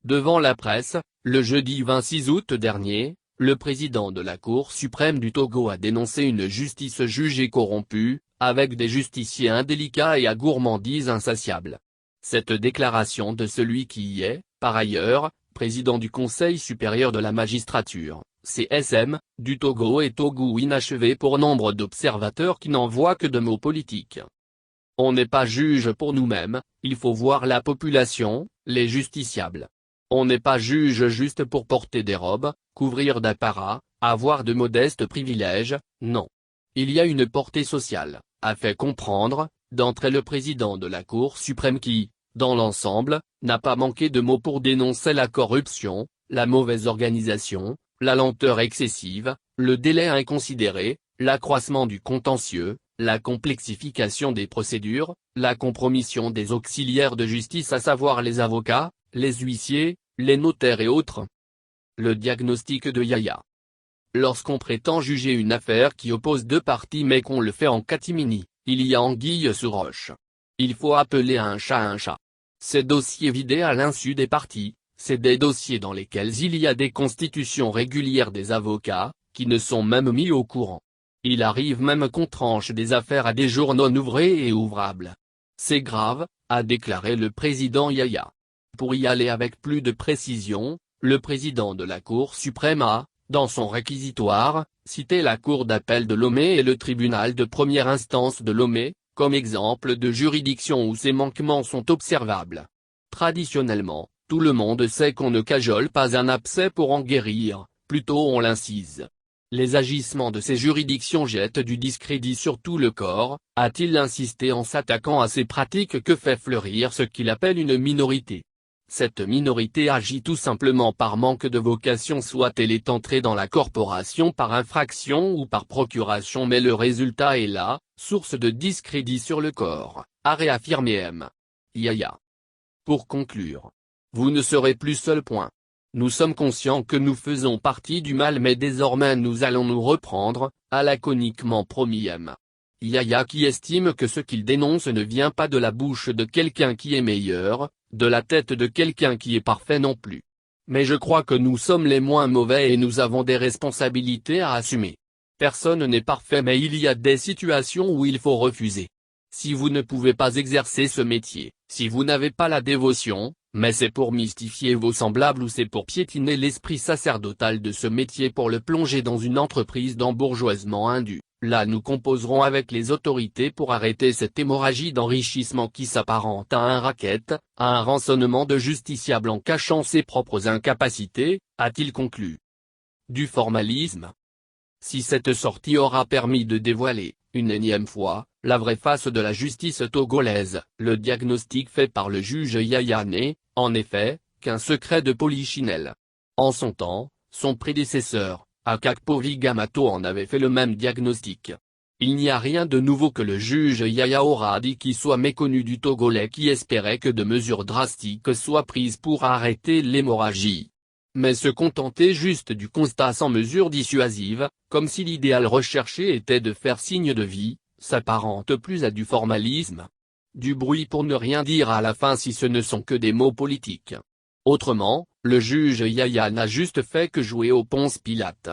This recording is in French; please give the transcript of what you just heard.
Devant la presse, le jeudi 26 août dernier, le président de la Cour suprême du Togo a dénoncé une justice jugée corrompue, avec des justiciers indélicats et à gourmandise insatiable. Cette déclaration de celui qui est, par ailleurs, président du Conseil supérieur de la magistrature, CSM, du Togo est au goût inachevé pour nombre d'observateurs qui n'en voient que de mots politiques. On n'est pas juge pour nous-mêmes, il faut voir la population, les justiciables. On n'est pas juge juste pour porter des robes, couvrir d'apparat, avoir de modestes privilèges, non. Il y a une portée sociale, a fait comprendre, d'entrée le président de la Cour suprême qui, dans l'ensemble, n'a pas manqué de mots pour dénoncer la corruption, la mauvaise organisation, la lenteur excessive, le délai inconsidéré, l'accroissement du contentieux, la complexification des procédures, la compromission des auxiliaires de justice à savoir les avocats, les huissiers, les notaires et autres. Le diagnostic de Yaya. Lorsqu'on prétend juger une affaire qui oppose deux parties mais qu'on le fait en catimini, il y a anguille sous roche. Il faut appeler un chat. Ces dossiers vidés à l'insu des parties, c'est des dossiers dans lesquels il y a des constitutions régulières des avocats, qui ne sont même mis au courant. Il arrive même qu'on tranche des affaires à des jours non ouvrés et ouvrables. C'est grave, a déclaré le président Yaya. Pour y aller avec plus de précision, le président de la Cour suprême a, dans son réquisitoire, cité la Cour d'appel de Lomé et le tribunal de première instance de Lomé, comme exemple de juridiction où ces manquements sont observables. Traditionnellement, tout le monde sait qu'on ne cajole pas un abcès pour en guérir, plutôt on l'incise. Les agissements de ces juridictions jettent du discrédit sur tout le corps, a-t-il insisté en s'attaquant à ces pratiques que fait fleurir ce qu'il appelle une minorité. Cette minorité agit tout simplement par manque de vocation, soit elle est entrée dans la corporation par infraction ou par procuration, mais le résultat est là, source de discrédit sur le corps, a réaffirmé M. Yaya. Pour conclure, vous ne serez plus seul. Nous sommes conscients que nous faisons partie du mal mais désormais nous allons nous reprendre, a laconiquement promis M. Yaya qui estime que ce qu'il dénonce ne vient pas de la bouche de quelqu'un qui est meilleur, de la tête de quelqu'un qui est parfait non plus. Mais je crois que nous sommes les moins mauvais et nous avons des responsabilités à assumer. Personne n'est parfait mais il y a des situations où il faut refuser. Si vous ne pouvez pas exercer ce métier, si vous n'avez pas la dévotion, mais c'est pour mystifier vos semblables ou c'est pour piétiner l'esprit sacerdotal de ce métier pour le plonger dans une entreprise d'embourgeoisement indu, là nous composerons avec les autorités pour arrêter cette hémorragie d'enrichissement qui s'apparente à un racket, à un rançonnement de justiciables en cachant ses propres incapacités, a-t-il conclu. Du formalisme. Si cette sortie aura permis de dévoiler, une énième fois, la vraie face de la justice togolaise, le diagnostic fait par le juge Yaya n'est, en effet, qu'un secret de polichinelle. En son temps, son prédécesseur, Akakpo Vigamato en avait fait le même diagnostic. Il n'y a rien de nouveau que le juge Yaya aura dit qui soit méconnu du Togolais qui espérait que de mesures drastiques soient prises pour arrêter l'hémorragie. Mais se contenter juste du constat sans mesure dissuasive, comme si l'idéal recherché était de faire signe de vie, s'apparente plus à du formalisme. Du bruit pour ne rien dire à la fin si ce ne sont que des mots politiques. Autrement, le juge Yaya n'a juste fait que jouer au Ponce Pilate.